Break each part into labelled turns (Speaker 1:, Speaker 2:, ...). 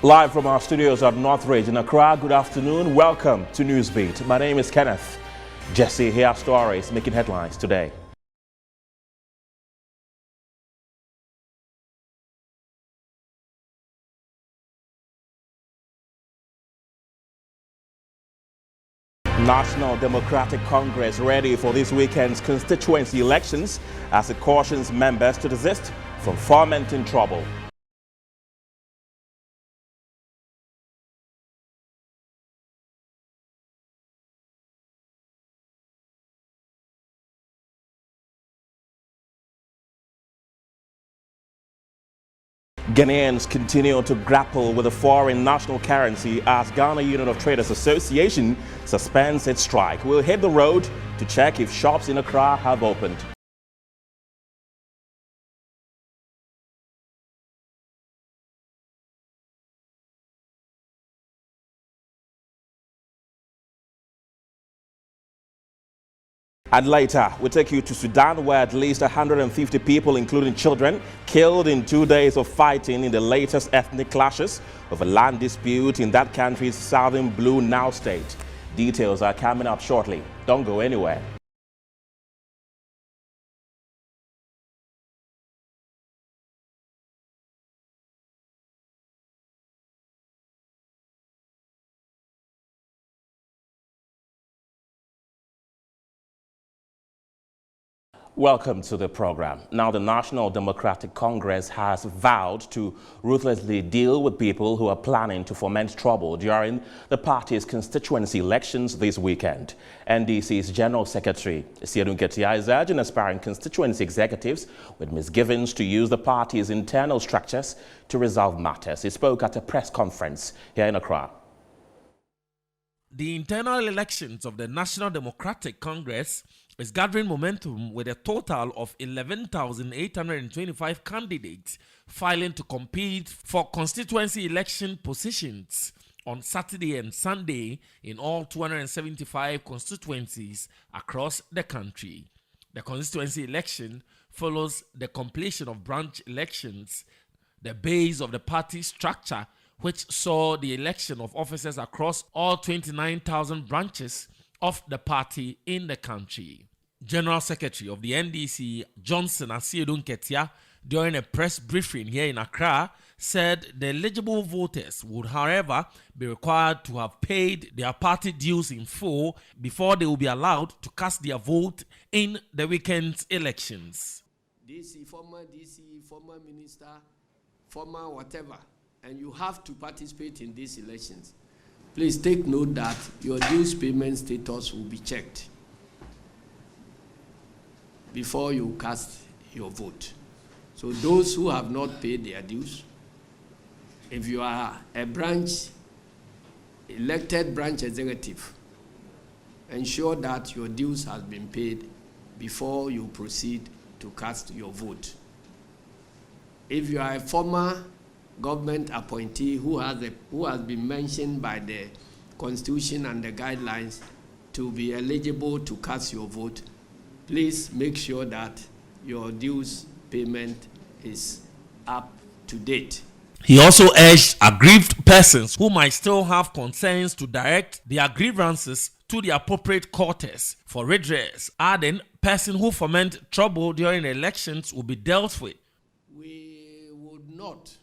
Speaker 1: Live from our studios at Northridge in Accra, good afternoon. Welcome to Newsbeat. My name is Kenneth. Jesse here are stories making headlines today. National Democratic Congress ready for this weekend's constituency elections as it cautions members to desist from fomenting trouble. Ghanaians continue to grapple with the foreign national currency as Ghana Union of Traders Association suspends its strike. We'll hit the road to check if shops in Accra have opened. And later, we'll take you to Sudan, where at least 150 people, including children, killed in 2 days of fighting in the latest ethnic clashes of a land dispute in that country's southern Blue Nile state. Details are coming up shortly. Don't go anywhere. Welcome to the program. Now, the National Democratic Congress has vowed to ruthlessly deal with people who are planning to foment trouble during the party's constituency elections this weekend. NDC's General Secretary, Asiedun Ketia, is urging aspiring constituency executives with misgivings to use the party's internal structures to resolve matters. He spoke at a press conference here in Accra.
Speaker 2: The internal elections of the National Democratic Congress is gathering momentum with a total of 11,825 candidates filing to compete for constituency election positions on Saturday and Sunday in all 275 constituencies across the country. The constituency election follows the completion of branch elections, the base of the party structure, which saw the election of officers across all 29,000 branches of the party in the country. General Secretary of the NDC, Johnson Asiedun Ketia, during a press briefing here in Accra, said the eligible voters would, however, be required to have paid their party dues in full before they will be allowed to cast their vote in the weekend's elections.
Speaker 3: former minister, former whatever, and you have to participate in these elections. Please take note that your dues payment status will be checked before you cast your vote. So those who have not paid their dues, if you are a elected branch executive, ensure that your dues has been paid before you proceed to cast your vote. If you are a former government appointee who has been mentioned by the Constitution and the guidelines to be eligible to cast your vote, please make sure that your dues payment is up to date.
Speaker 2: He also urged aggrieved persons who might still have concerns to direct their grievances to the appropriate quarters for redress, adding, persons who foment trouble during elections will be dealt with.
Speaker 3: We would not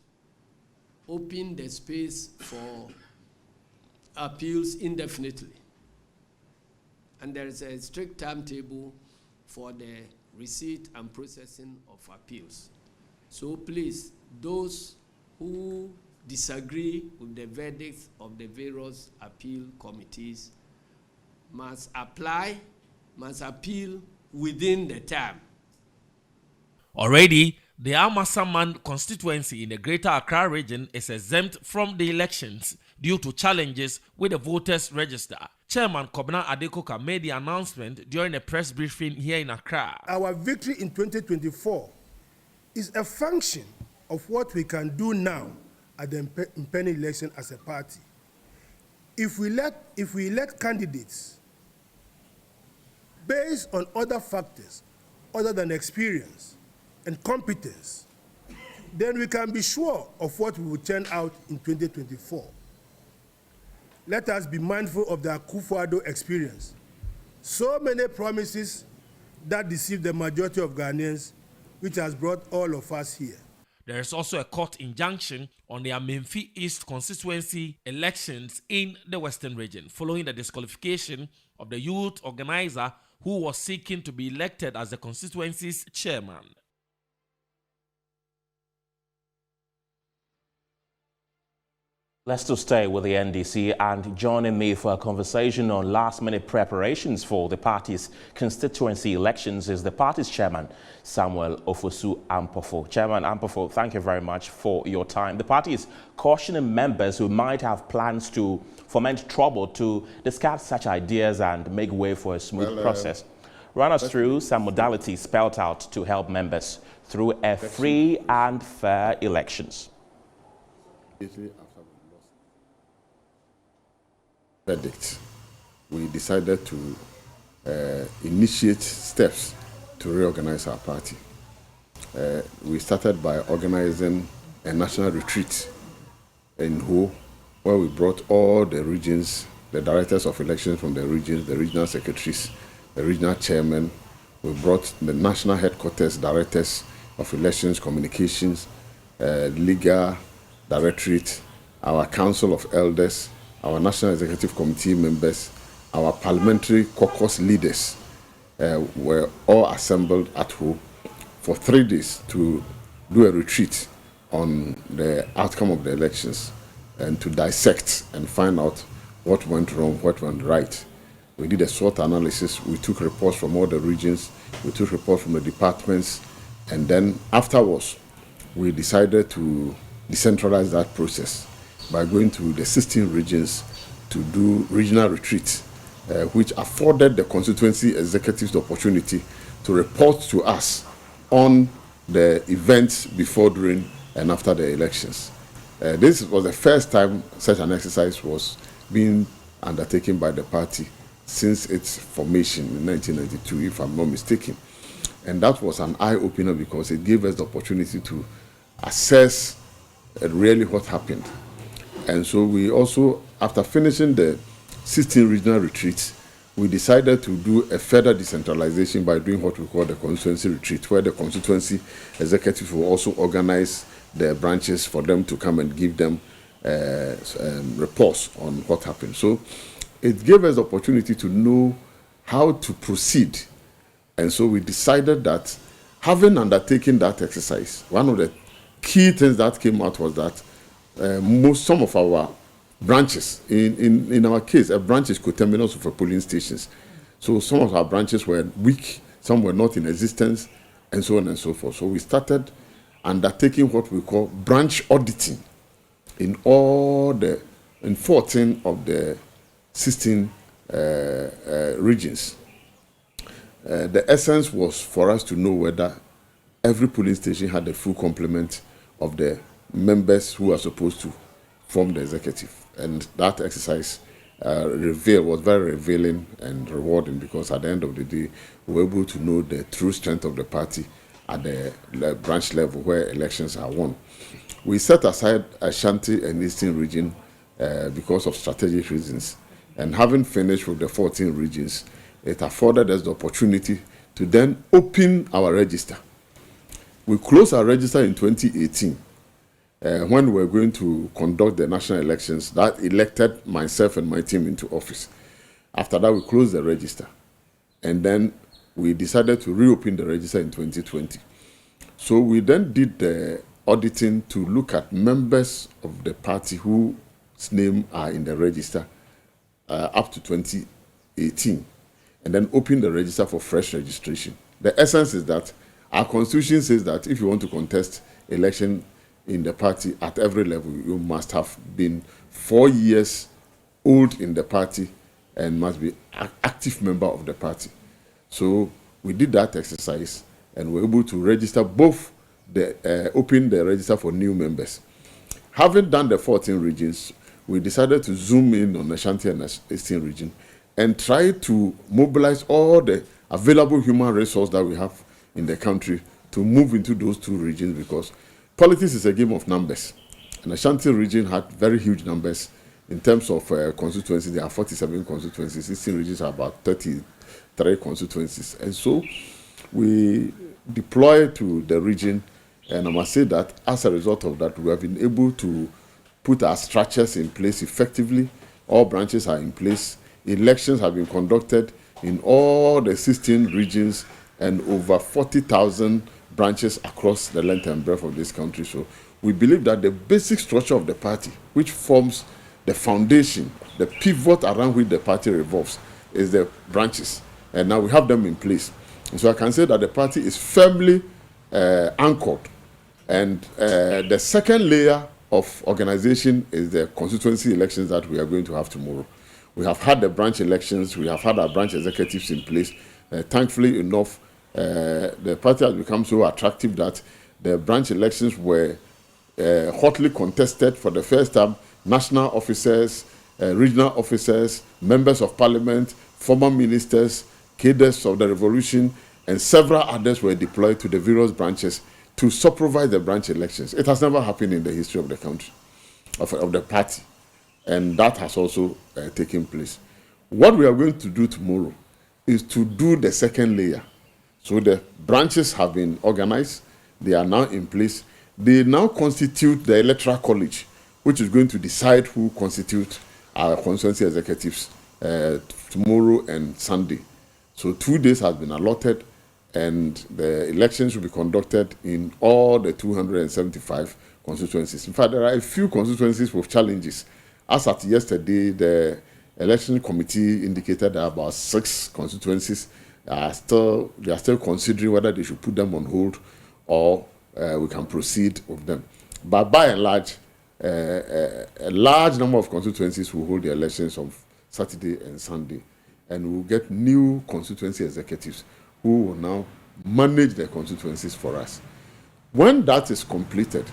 Speaker 3: open the space for appeals indefinitely. And there is a strict timetable for the receipt and processing of appeals. So please, those who disagree with the verdicts of the various appeal committees must appeal within the time.
Speaker 2: Already, the Amasaman constituency in the Greater Accra region is exempt from the elections due to challenges with the voters' register. Chairman Kobna Adekoka made the announcement during a press briefing here in Accra.
Speaker 4: Our victory in 2024 is a function of what we can do now at the impending election as a party. If we elect candidates based on other factors other than experience and competence, then we can be sure of what we will turn out in 2024. Let us be mindful of the Akufo-Addo experience. So many promises that deceived the majority of Ghanaians, which has brought all of us here.
Speaker 2: There is also a court injunction on the Amenfi East constituency elections in the Western region, following the disqualification of the youth organizer who was seeking to be elected as the constituency's chairman.
Speaker 1: Let's still stay with the NDC, and joining me for a conversation on last-minute preparations for the party's constituency elections is the party's chairman, Samuel Ofosu-Ampofo. Chairman Ampofo, thank you very much for your time. The party is cautioning members who might have plans to foment trouble to discard such ideas and make way for a smooth process. Run us through some modalities spelled out to help members through a free and fair elections.
Speaker 5: Verdict, we decided to initiate steps to reorganize our party. We started by organizing a national retreat in Ho, where we brought all the regions, the directors of elections from the regions, the regional secretaries, the regional chairmen. We brought the national headquarters directors of elections, communications, legal directorate, our council of elders, our National Executive Committee members, our parliamentary caucus leaders were all assembled at Ho for 3 days to do a retreat on the outcome of the elections and to dissect and find out what went wrong, what went right. We did a SWOT analysis. We took reports from all the regions. We took reports from the departments. And then afterwards, we decided to decentralize that process by going to the 16 regions to do regional retreats, which afforded the constituency executives the opportunity to report to us on the events before, during, and after the elections. This was the first time such an exercise was being undertaken by the party since its formation in 1992, if I'm not mistaken. And that was an eye-opener because it gave us the opportunity to assess really what happened. And so we also, after finishing the 16 regional retreats, we decided to do a further decentralization by doing what we call the constituency retreat, where the constituency executive will also organize the branches for them to come and give them reports on what happened. So it gave us the opportunity to know how to proceed. And so we decided that, having undertaken that exercise, one of the key things that came out was that some of our branches, in our case, a branch is coterminous of polling stations. So some of our branches were weak, some were not in existence, and so on and so forth. So we started undertaking what we call branch auditing in 14 of the 16 regions. The essence was for us to know whether every polling station had a full complement of the members who are supposed to form the executive. And that exercise was very revealing and rewarding, because at the end of the day, we were able to know the true strength of the party at the branch level where elections are won. We set aside Ashanti and Eastern region because of strategic reasons. And having finished with the 14 regions, it afforded us the opportunity to then open our register. We closed our register in 2018. When we were going to conduct the national elections that elected myself and my team into office. After that, we closed the register. And then we decided to reopen the register in 2020. So we then did the auditing to look at members of the party whose names are in the register up to 2018. And then open the register for fresh registration. The essence is that our constitution says that if you want to contest election in the party at every level, you must have been 4 years old in the party and must be an active member of the party. So we did that exercise and were able to register open the register for new members. Having done the 14 regions, we decided to zoom in on the Ashanti and Eastern region and try to mobilize all the available human resource that we have in the country to move into those two regions, because politics is a game of numbers. And Ashanti region had very huge numbers in terms of constituencies. There are 47 constituencies. 16 regions are about 33 constituencies. And so we deploy to the region, and I must say that as a result of that, we have been able to put our structures in place effectively. All branches are in place. Elections have been conducted in all the 16 regions and over 40,000 branches across the length and breadth of this country. So we believe that the basic structure of the party, which forms the foundation, the pivot around which the party revolves, is the branches. And now we have them in place. And so I can say that the party is firmly anchored. And the second layer of organization is the constituency elections that we are going to have tomorrow. We have had the branch elections, we have had our branch executives in place. Thankfully enough, the party has become so attractive that the branch elections were hotly contested for the first time. National officers, regional officers, members of parliament, former ministers, cadres of the revolution, and several others were deployed to the various branches to supervise the branch elections. It has never happened in the history of the country, of the party. And that has also taken place. What we are going to do tomorrow is to do the second layer. So the branches have been organized. They are now in place. They now constitute the electoral college, which is going to decide who constitute our constituency executives tomorrow and Sunday. So 2 days has been allotted, and the elections will be conducted in all the 275 constituencies. In fact, there are a few constituencies with challenges. As at yesterday, the election committee indicated that about 6 constituencies they are still considering whether they should put them on hold or we can proceed with them. But by and large, a large number of constituencies will hold the elections on Saturday and Sunday, and we'll get new constituency executives who will now manage the constituencies for us. When that is completed,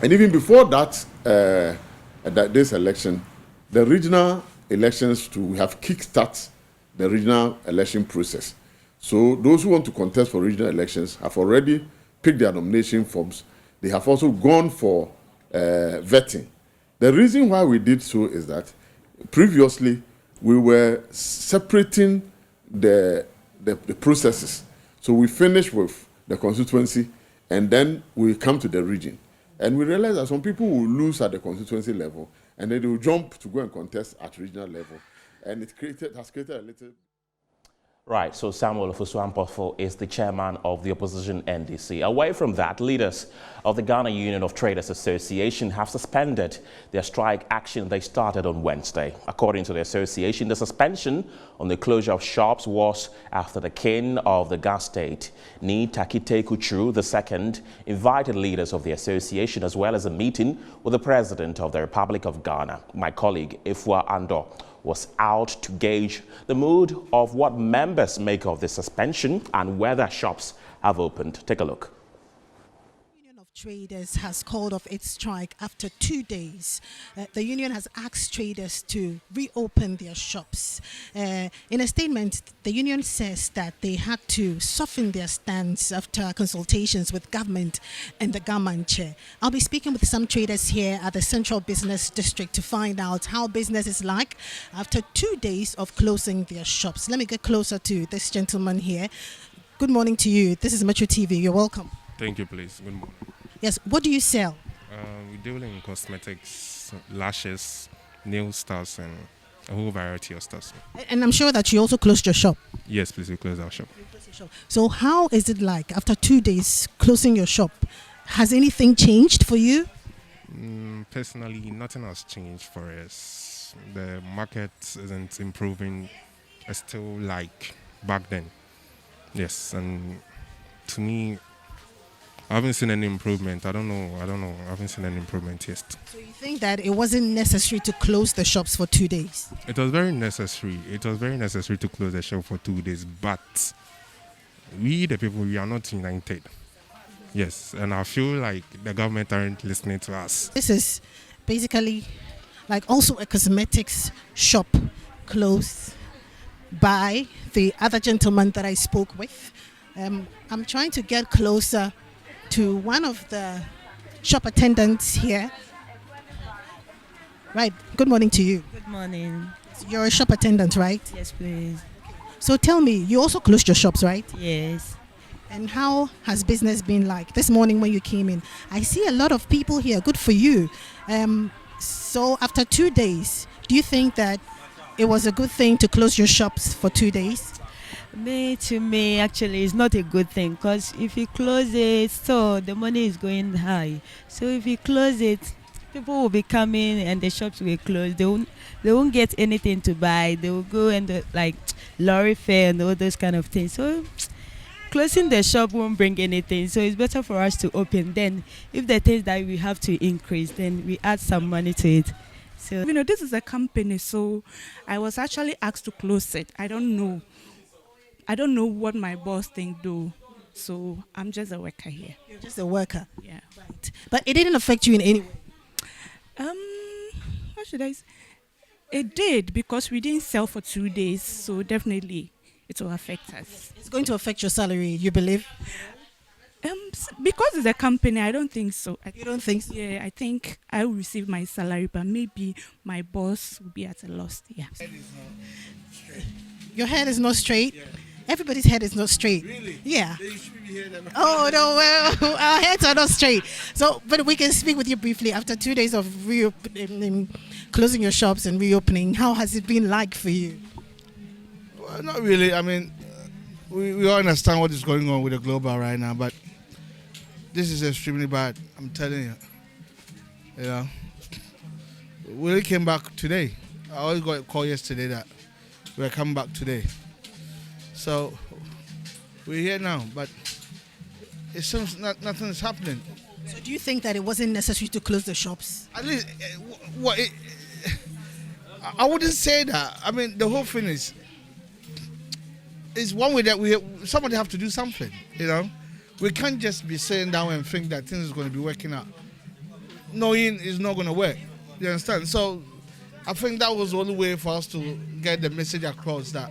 Speaker 5: and even before that, this election, the regional elections we have kickstart the regional election process. So those who want to contest for regional elections have already picked their nomination forms. They have also gone for vetting. The reason why we did so is that previously we were separating the processes. So we finish with the constituency and then we come to the region. And we realize that some people will lose at the constituency level and then they will jump to go and contest at regional level. And it has created a little...
Speaker 1: Right, so Samuel Ofosu-Ampofo is the chairman of the opposition NDC. Away from that, leaders of the Ghana Union of Traders Association have suspended their strike action they started on Wednesday. According to the association, the suspension on the closure of shops was after the king of the Gas State, Ni Takite Kuchuru II, invited leaders of the association as well as a meeting with the President of the Republic of Ghana. My colleague, Ifua Ando, was out to gauge the mood of what members make of the suspension and whether shops have opened. Take a look.
Speaker 6: The Union of Traders has called off its strike after 2 days. The union has asked traders to reopen their shops. In a statement, the union says that they had to soften their stance after consultations with government and the government chair. I'll be speaking with some traders here at the Central Business District to find out how business is like after 2 days of closing their shops. Let me get closer to this gentleman here. Good morning to you. This is Metro TV. You're welcome.
Speaker 7: Thank you, please. Good morning.
Speaker 6: Yes, what do you sell?
Speaker 7: We deal in cosmetics, lashes, nail stuffs, and a whole variety of stuff.
Speaker 6: And I'm sure that you also closed your shop.
Speaker 7: Yes, please, we close our shop.
Speaker 6: So how is it like after 2 days closing your shop? Has anything changed for you?
Speaker 7: Personally, nothing has changed for us. The market isn't improving. It's still like back then. Yes, and to me, I haven't seen any improvement. I don't know. I haven't seen any improvement yet.
Speaker 6: So you think that it wasn't necessary to close the shops for 2 days?
Speaker 7: It was very necessary. It was very necessary to close the shop for 2 days. But we, the people, we are not united. Yes, and I feel like the government aren't listening to us.
Speaker 6: This is basically like also a cosmetics shop closed by the other gentleman that I spoke with. I'm trying to get closer to one of the shop attendants here. Right. Good morning to you.
Speaker 8: Good morning.
Speaker 6: You're a shop attendant, right?
Speaker 8: Yes, please.
Speaker 6: So tell me, you also closed your shops, right?
Speaker 8: Yes.
Speaker 6: And how has business been like this morning when you came in? I see a lot of people here. Good for you. So after 2 days, do you think that it was a good thing to close your shops for 2 days?
Speaker 8: To me, actually, it's not a good thing because if you close it, so the money is going high. So if you close it, people will be coming and the shops will close. They won't get anything to buy. They will go and like lorry fare and all those kind of things. So closing the shop won't bring anything. So it's better for us to open. Then if the things that we have to increase, then we add some money to it. So
Speaker 9: this is a company, so I was actually asked to close it. I don't know what my boss think though. So I'm just a worker here.
Speaker 6: You're just a worker.
Speaker 9: Yeah.
Speaker 6: Right. But it didn't affect you in any way.
Speaker 9: What should I say? It did because we didn't sell for 2 days, so definitely it will affect us.
Speaker 6: It's going to affect your salary, you believe?
Speaker 9: Because it's a company, I don't think so.
Speaker 6: You don't think so?
Speaker 9: Yeah, I think I will receive my salary, but maybe my boss will be at a loss. Yeah.
Speaker 6: Your head is not straight? Yeah. Everybody's head is not straight.
Speaker 4: Really?
Speaker 6: Yeah.
Speaker 4: Then you should be here.
Speaker 6: Oh, no, well, our heads are not straight. So, but we can speak with you briefly. After 2 days of closing your shops and reopening, how has it been like for you?
Speaker 10: Well, not really. I mean, we all understand what is going on with the global right now, but this is extremely bad. I'm telling you. You know, we only came back today. I always got a call yesterday that we're coming back today. So we're here now, but it seems nothing is happening.
Speaker 6: So do you think that it wasn't necessary to close the shops?
Speaker 10: At least, I wouldn't say that. I mean, the whole thing is one way that somebody have to do something, you know. We can't just be sitting down and think that things is going to be working out, knowing it's not going to work. You understand? So I think that was the only way for us to get the message across that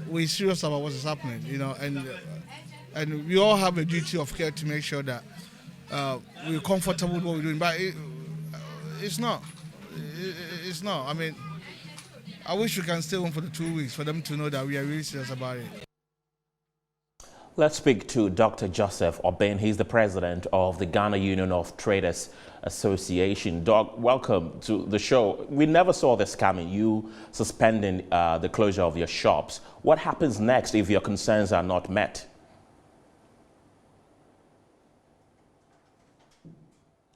Speaker 10: we're serious about what is happening, you know, and we all have a duty of care to make sure that we're comfortable with what we're doing. But it's not. It's not. I mean, I wish we can stay home for the 2 weeks for them to know that we are really serious about it.
Speaker 1: Let's speak to Dr. Joseph Obeng. He's the president of the Ghana Union of Traders Association. Doc, welcome to the show. We never saw this coming, you suspending the closure of your shops. What happens next if your concerns are not met?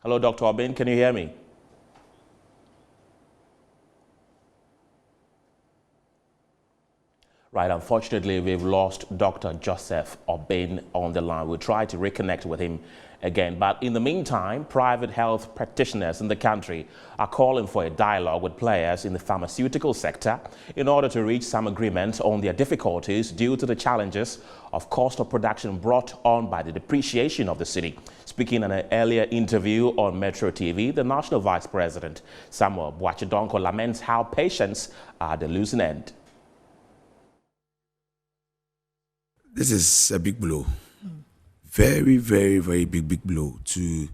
Speaker 1: Hello, Dr. Obeng, can you hear me? Right, unfortunately, we've lost Dr. Joseph Obeng on the line. We'll try to reconnect with him again. But in the meantime, private health practitioners in the country are calling for a dialogue with players in the pharmaceutical sector in order to reach some agreement on their difficulties due to the challenges of cost of production brought on by the depreciation of the city. Speaking in an earlier interview on Metro TV, the National Vice President, Samuel Boakye-Donkor, laments how patients are at the losing end.
Speaker 11: This is a big blow. Very, very, very big blow to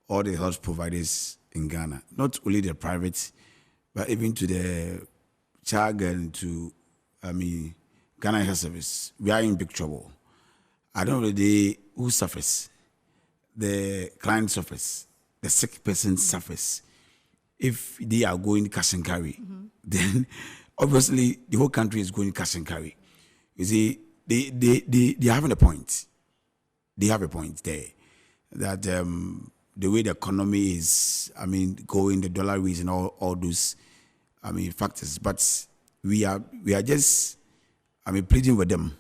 Speaker 11: all the health providers in Ghana. Not only the private, but even to the child and to, Ghana Health Service. We are in big trouble. I don't know the day who suffers. The client suffers. The sick person suffers. If they are going cash and carry, then obviously the whole country is going cash and carry. You see, They having a point. They have a point there that the way the economy is, going, the dollar raise and all those, factors. But we are just, pleading with them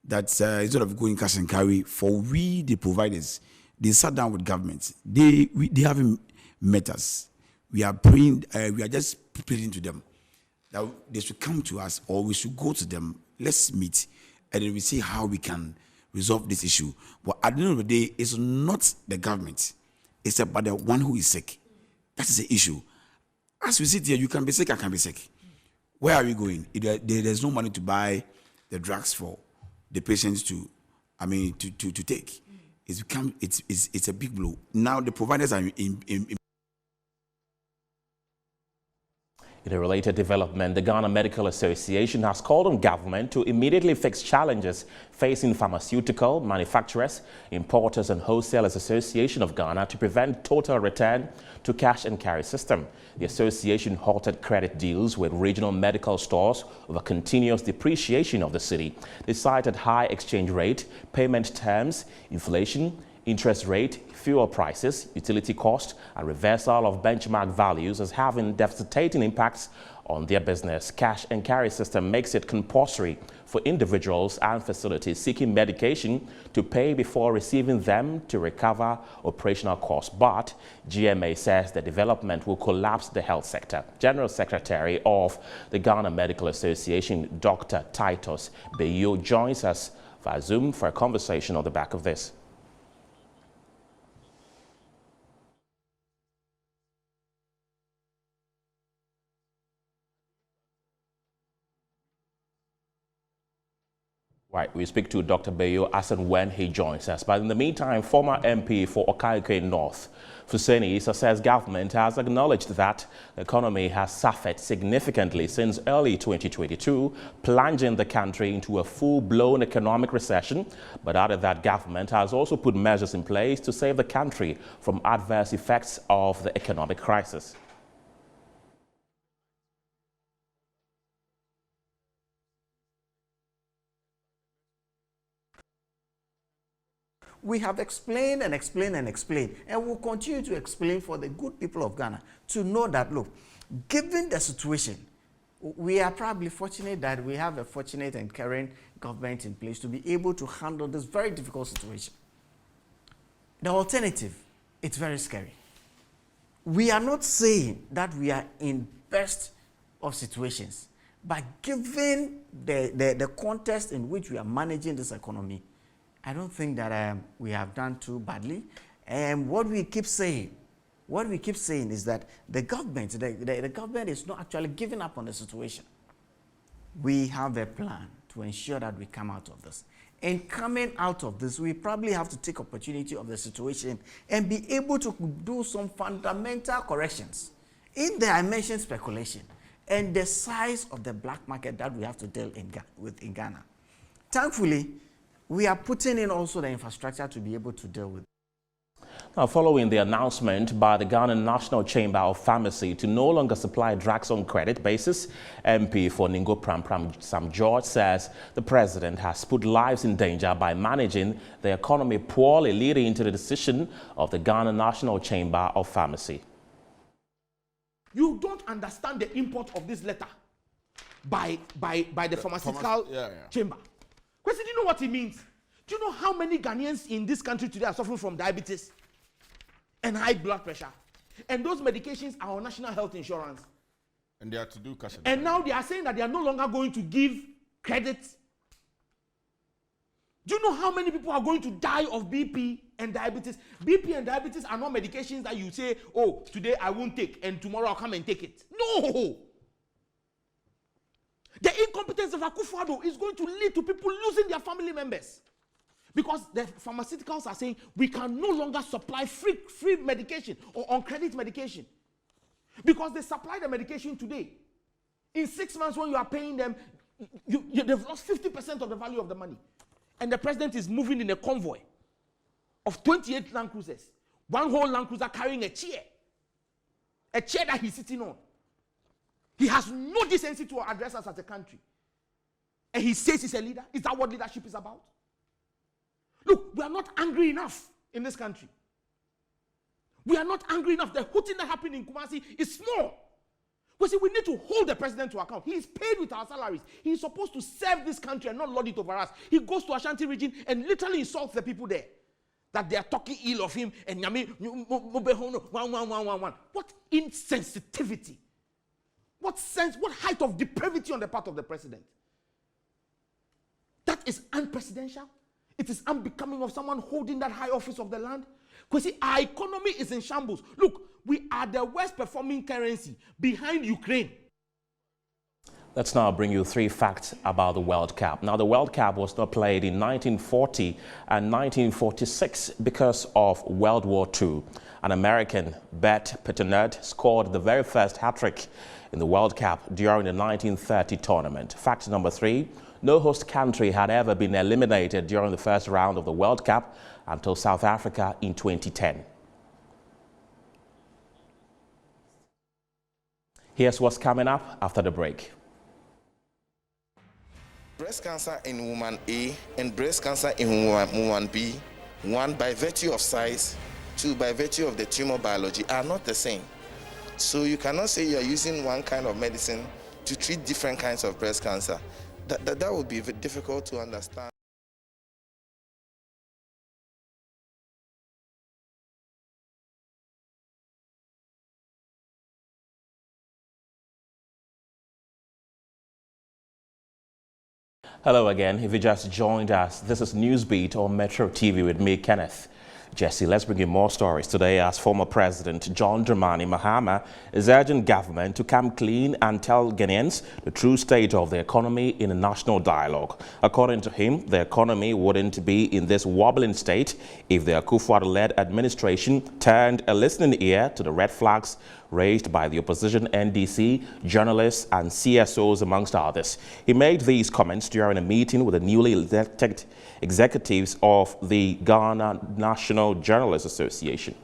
Speaker 11: that instead of going cash and carry, for we the providers, they sat down with government. They haven't met us. We are praying. We are just pleading to them that they should come to us, or we should go to them. Let's meet. And then we see how we can resolve this issue. But at the end of the day, it's not the government. It's about the one who is sick. That is the issue. As we sit here, you can be sick, I can be sick. Where are we going? There's no money to buy the drugs for the patients to take. it's a big blow. Now the providers are in
Speaker 1: a related development, the Ghana Medical Association has called on government to immediately fix challenges facing pharmaceutical manufacturers, importers and wholesalers Association of Ghana to prevent total return to cash and carry system. The association halted credit deals with regional medical stores over continuous depreciation of the city. They cited high exchange rate, payment terms, inflation, interest rate, fuel prices, utility cost, and reversal of benchmark values as having devastating impacts on their business. Cash and carry system makes it compulsory for individuals and facilities seeking medication to pay before receiving them to recover operational costs. But GMA says the development will collapse the health sector. General Secretary of the Ghana Medical Association, Dr. Titus Beyo, joins us via Zoom for a conversation on the back of this. Right, we speak to Dr. Beyo as and when he joins us. But in the meantime, former MP for Okaikwe North, Fuseni Issa, says government has acknowledged that the economy has suffered significantly since early 2022, plunging the country into a full-blown economic recession, but added that government has also put measures in place to save the country from adverse effects of the economic crisis.
Speaker 12: We have explained and explained and explained, and we'll continue to explain for the good people of Ghana to know that, look, given the situation, we are probably fortunate that we have a fortunate and caring government in place to be able to handle this very difficult situation. The alternative, it's very scary. We are not saying that we are in best of situations, but given the context in which we are managing this economy, I don't think that we have done too badly. And what we keep saying is that the government is not actually giving up on the situation. We have a plan to ensure that we come out of this. And coming out of this, we probably have to take opportunity of the situation and be able to do some fundamental corrections in the dimension speculation and the size of the black market that we have to deal with in Ghana. Thankfully, we are putting in also the infrastructure to be able to deal with.
Speaker 1: Now, following the announcement by the Ghana National Chamber of Pharmacy to no longer supply drugs on credit basis, MP for Ningo Pram Sam George says the president has put lives in danger by managing the economy poorly, leading to the decision of the Ghana National Chamber of Pharmacy.
Speaker 13: You don't understand the import of this letter by the pharmaceutical chamber. Question, do you know what it means? Do you know how many Ghanaians in this country today are suffering from diabetes and high blood pressure? And those medications are on national health insurance.
Speaker 14: And they are to do cash.
Speaker 13: And now they are saying that they are no longer going to give credit. Do you know how many people are going to die of BP and diabetes? BP and diabetes are not medications that you say, oh, today I won't take and tomorrow I'll come and take it. No! The incompetence of Akufo-Addo is going to lead to people losing their family members. Because the pharmaceuticals are saying we can no longer supply free medication or on credit medication. Because they supply the medication today. In 6 months when you are paying them, they've lost 50% of the value of the money. And the president is moving in a convoy of 28 Land Cruisers. One whole Land Cruiser carrying a chair that he's sitting on. He has no decency to address us as a country. And he says he's a leader. Is that what leadership is about? Look, we are not angry enough in this country. We are not angry enough. The hooting that happened in Kumasi is small. We see, we need to hold the president to account. He is paid with our salaries. He is supposed to serve this country and not lord it over us. He goes to Ashanti region and literally insults the people there. That they are talking ill of him and what insensitivity. What sense, what height of depravity on the part of the president? That is unprecedented. It is unbecoming of someone holding that high office of the land. Because see, our economy is in shambles. Look, we are the worst performing currency behind Ukraine.
Speaker 1: Let's now bring you 3 facts about the World Cup. Now, the World Cup was not played in 1940 and 1946 because of World War II. An American, Bert Petenard, scored the very first hat-trick in the World Cup during the 1930 tournament. Fact number 3, no host country had ever been eliminated during the first round of the World Cup until South Africa in 2010. Here's what's coming up after the break.
Speaker 15: Breast cancer in woman A and breast cancer in woman B, 1 by virtue of size, 2 by virtue of the tumor biology, are not the same. So you cannot say you are using one kind of medicine to treat different kinds of breast cancer. That would be difficult to understand.
Speaker 1: Hello again. If you just joined us, this is Newsbeat on Metro TV with me, Kenneth Jesse. Let's bring you more stories today as former President John Dramani Mahama is urging government to come clean and tell Ghanaians the true state of the economy in a national dialogue. According to him, the economy wouldn't be in this wobbling state if the Akufo-Addo-led administration turned a listening ear to the red flags raised by the opposition NDC, journalists and CSOs, amongst others. He made these comments during a meeting with the newly elected executives of the Ghana National Journalists Association.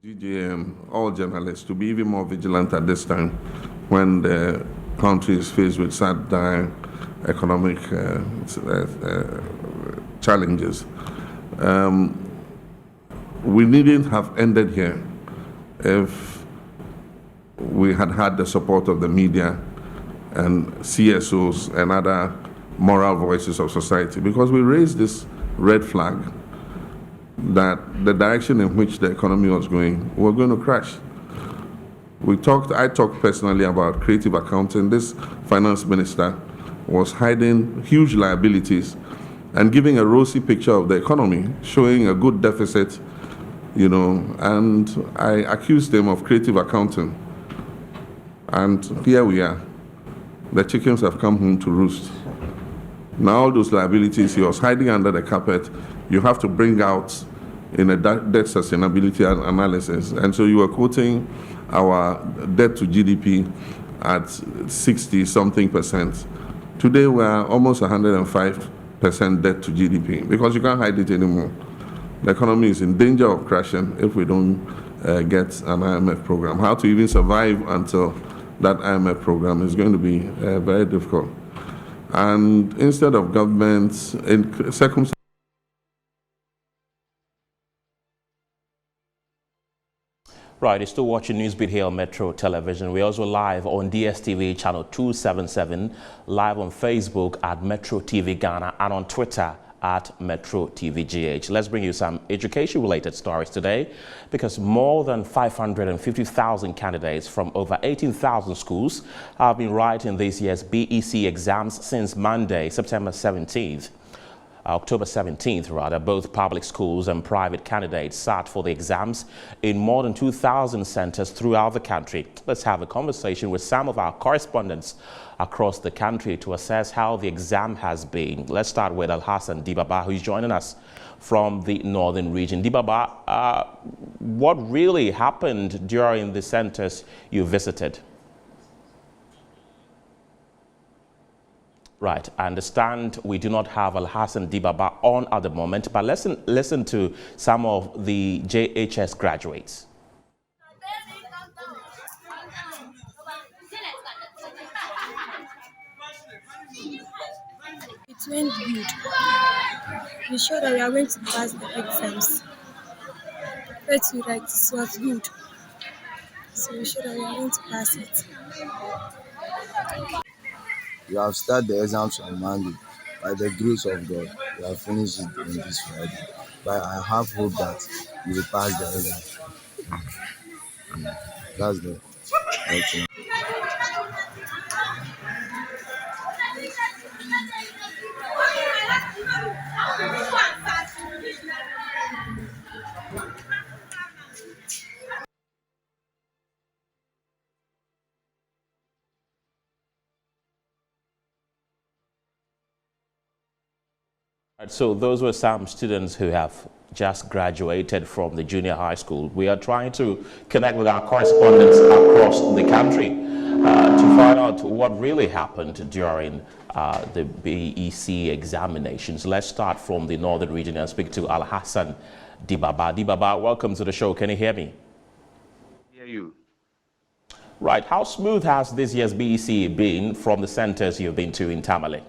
Speaker 16: DGM, all journalists, to be even more vigilant at this time when the country is faced with sad, dire economic challenges. We needn't have ended here if we had had the support of the media and CSOs and other moral voices of society, because we raised this red flag that the direction in which the economy was going, we were going to crash. I talked personally about creative accounting. This finance minister was hiding huge liabilities and giving a rosy picture of the economy, showing a good deficit, you know, and I accused him of creative accounting. And here we are. The chickens have come home to roost. Now all those liabilities he was hiding under the carpet, you have to bring out in a debt sustainability analysis. And so you were quoting our debt to GDP at 60-something%. Today we're almost 105% debt to GDP because you can't hide it anymore. The economy is in danger of crashing if we don't get an IMF program. How to even survive until that IMF program is going to be very difficult. And instead of governments in circumstances,
Speaker 1: Right, you're still watching Newsbeat here on Metro Television. We're also live on DSTV channel 277, live on Facebook at Metro TV Ghana, and on Twitter at Metro TV GH. Let's bring you some education-related stories today, because more than 550,000 candidates from over 18,000 schools have been writing this year's BEC exams since Monday, October 17th, rather. Both public schools and private candidates sat for the exams in more than 2,000 centers throughout the country. Let's have a conversation with some of our correspondents across the country to assess how the exam has been. Let's start with Alhassan Dibaba, who is joining us from the northern region. Dibaba, what really happened during the centers you visited? Right, I understand we do not have Alhassan Dibaba on at the moment, but listen to some of the JHS graduates.
Speaker 17: It went good. We sure that we are going to pass the exams. But we write, it was good. So we sure that we are going to pass it.
Speaker 18: We have started the exams on Monday. By the grace of God, we have finished it on this Friday. But I have hope that we will pass the exam. That's the right thing.
Speaker 1: So those were some students who have just graduated from the junior high school. We are trying to connect with our correspondents across the country to find out what really happened during the BEC examinations. Let's start from the northern region and speak to Al-Hassan Dibaba. Dibaba, welcome to the show. Can you hear me?
Speaker 19: Hear you.
Speaker 1: Right. How smooth has this year's BEC been from the centers you've been to in Tamale?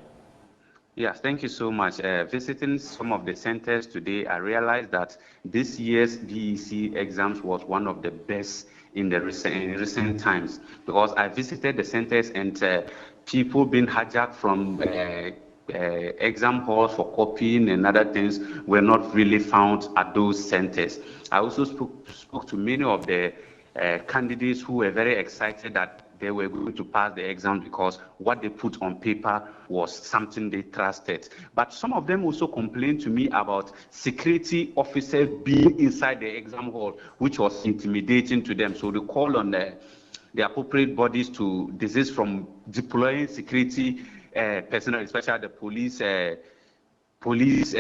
Speaker 19: Yes, thank you so much. Visiting some of the centers today, I realized that this year's BEC exams was one of the best in recent times, because I visited the centers and people being hijacked from exam halls for copying and other things were not really found at those centers. I also spoke to many of the candidates who were very excited that they were going to pass the exam because what they put on paper was something they trusted. But some of them also complained to me about security officers being inside the exam hall, which was intimidating to them. So they called on the appropriate bodies to desist from deploying security personnel, especially the police,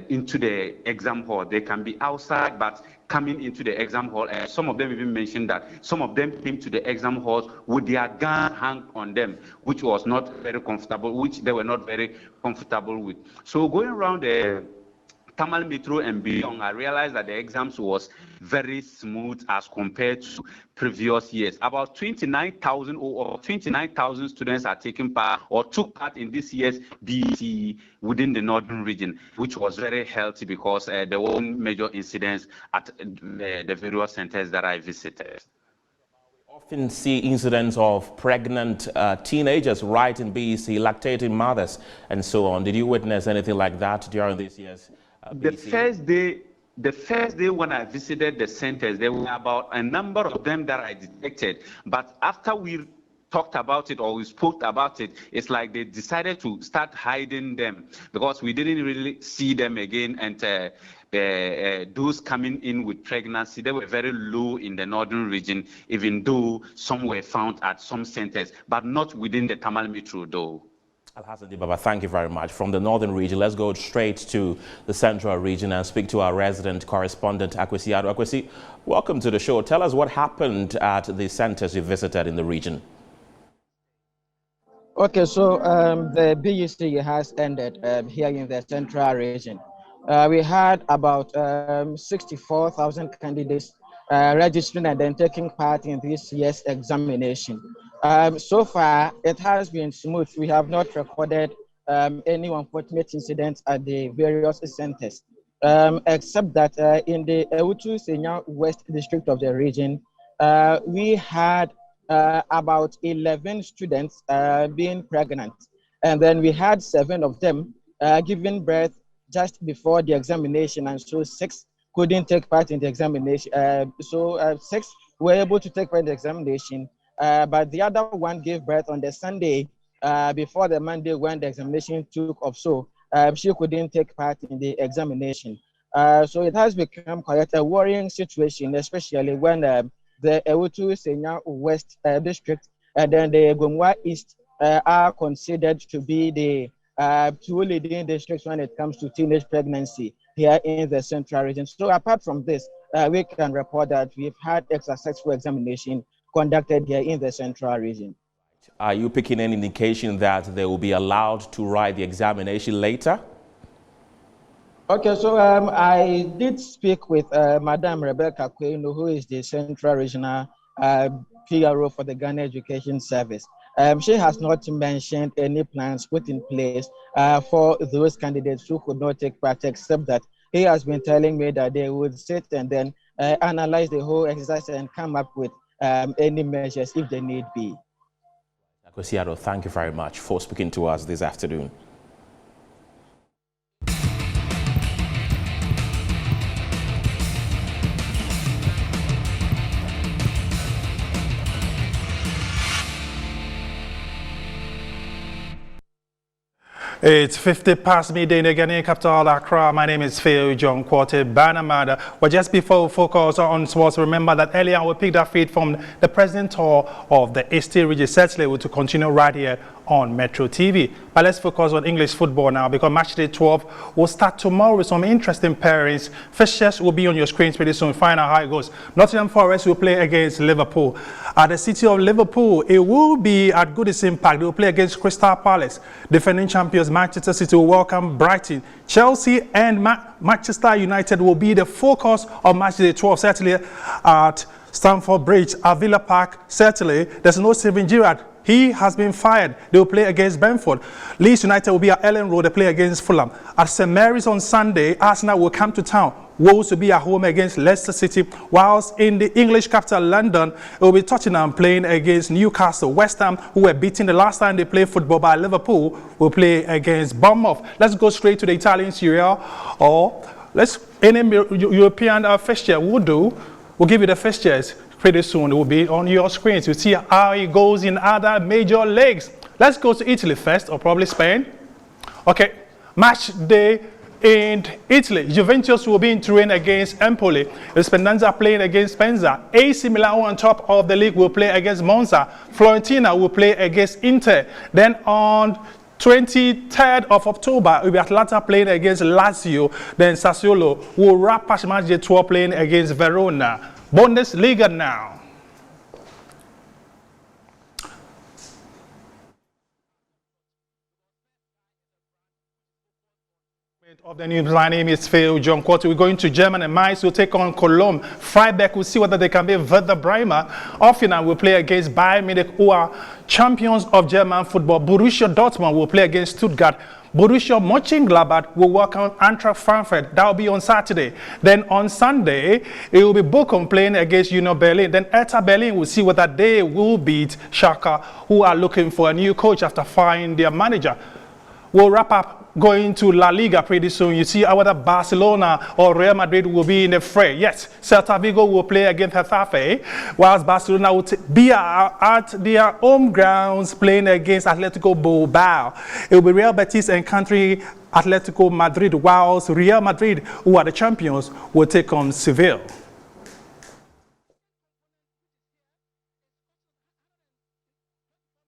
Speaker 19: into the exam hall. They can be outside, but coming into the exam hall, some of them even mentioned that some of them came to the exam halls with their gun hung on them, which was not very comfortable, which they were not very comfortable with. So going around the Tamale Metro and beyond, I realized that the exams was very smooth as compared to previous years. About 29,000 students are taking part or took part in this year's BEC within the northern region, which was very healthy because there weren't major incidents at the various centers that I visited.
Speaker 1: Often see incidents of pregnant teenagers right in BEC, lactating mothers and so on. Did you witness anything like that during this year's
Speaker 19: The first day when I visited the centers, there were about a number of them that I detected. But after we talked about it or we spoke about it, it's like they decided to start hiding them because we didn't really see them again. And those coming in with pregnancy, they were very low in the northern region, even though some were found at some centers, but not within the Tamale Metro though.
Speaker 1: Al-Hassan Dibaba, thank you very much. From the northern region, let's go straight to the central region and speak to our resident correspondent, Akwesi Ado. Akwesi, welcome to the show. Tell us what happened at the centers you visited in the region.
Speaker 20: Okay, so the BEC has ended here in the central region. We had about 64,000 candidates registering and then taking part in this year's examination. So far, it has been smooth. We have not recorded any unfortunate incidents at the various centers, except that in the Ewutu Senya West district of the region, we had about 11 students being pregnant. And then we had 7 of them giving birth just before the examination, and so 6 couldn't take part in the examination. 6 were able to take part in the examination, but the other one gave birth on the Sunday before the Monday when the examination took off. So she couldn't take part in the examination. So it has become quite a worrying situation, especially when the Ewutu Senya West district and then the Gomwa East are considered to be the 2 leading districts when it comes to teenage pregnancy here in the central region. So apart from this, we can report that we've had a successful examination conducted here in the central region.
Speaker 1: Are you picking any indication that they will be allowed to write the examination later?
Speaker 20: Okay, so I did speak with Madam Rebecca Kwenu, who is the Central Regional PRO for the Ghana Education Service. She has not mentioned any plans put in place for those candidates who could not take part, except that he has been telling me that they would sit and then analyze the whole exercise and come up with any measures if they need be.
Speaker 1: Akwesi Ado, thank you very much for speaking to us this afternoon.
Speaker 21: It's 50 past midday in the Ghanaian capital, Accra. My name is Phil John Quarter Banamada. But just before we focus on sports, remember that earlier we picked up feed from the president of the Eastern Region, Settle, to continue right here on Metro TV. But let's focus on English football now, because match day 12 will start tomorrow with some interesting pairings. Fixtures will be on your screens pretty soon. Find out how it goes. Nottingham Forest will play against Liverpool. At the city of Liverpool, it will be at Goodison Park. They will play against Crystal Palace. Defending champions Manchester City will welcome Brighton. Chelsea and Manchester United will be the focus of match day 12, certainly at Stamford Bridge, at Villa Park. Certainly, there's no Steven Gerrard. He has been fired. They will play against Brentford. Leeds United will be at Ellen Road. They play against Fulham. At St Mary's on Sunday, Arsenal will come to town. Wolves will be at home against Leicester City, whilst in the English capital, London, it will be Tottenham playing against Newcastle. West Ham, who were beaten the last time they played football by Liverpool, will play against Bournemouth. Let's go straight to the Italian Serie A, or any European fixture will do. We'll give you the fixtures pretty soon. It will be on your screens. You see how it goes in other major leagues. Let's go to Italy first, or probably Spain. Okay, match day in Italy. Juventus will be in Turin against Empoli. Speranza playing against Spenza. AC Milan on top of the league will play against Monza. Fiorentina will play against Inter. Then on 23rd of October, will be Atlanta playing against Lazio. Then Sassuolo will wrap up match day 12 playing against Verona. Bundesliga now. Of the news, my name is Phil John Quarter. We're going to Germany. Mainz will take on Cologne. Freiburg will see whether they can be Werder Bremen. Offenheim will play against Bayern Munich, who are champions of German football. Borussia Dortmund will play against Stuttgart. Borussia Mönchengladbach will welcome Eintracht Frankfurt. That will be on Saturday. Then on Sunday, it will be Bochum playing against Union Berlin. Then Hertha Berlin will see whether they will beat Schalke, who are looking for a new coach after firing their manager. We'll wrap up going to La Liga pretty soon. You see whether Barcelona or Real Madrid will be in the fray. Yes, Celta Vigo will play against Getafe, whilst Barcelona will be at their home grounds playing against Atletico Bilbao. It will be Real Betis encountering Atletico Madrid, whilst Real Madrid, who are the champions, will take on Seville.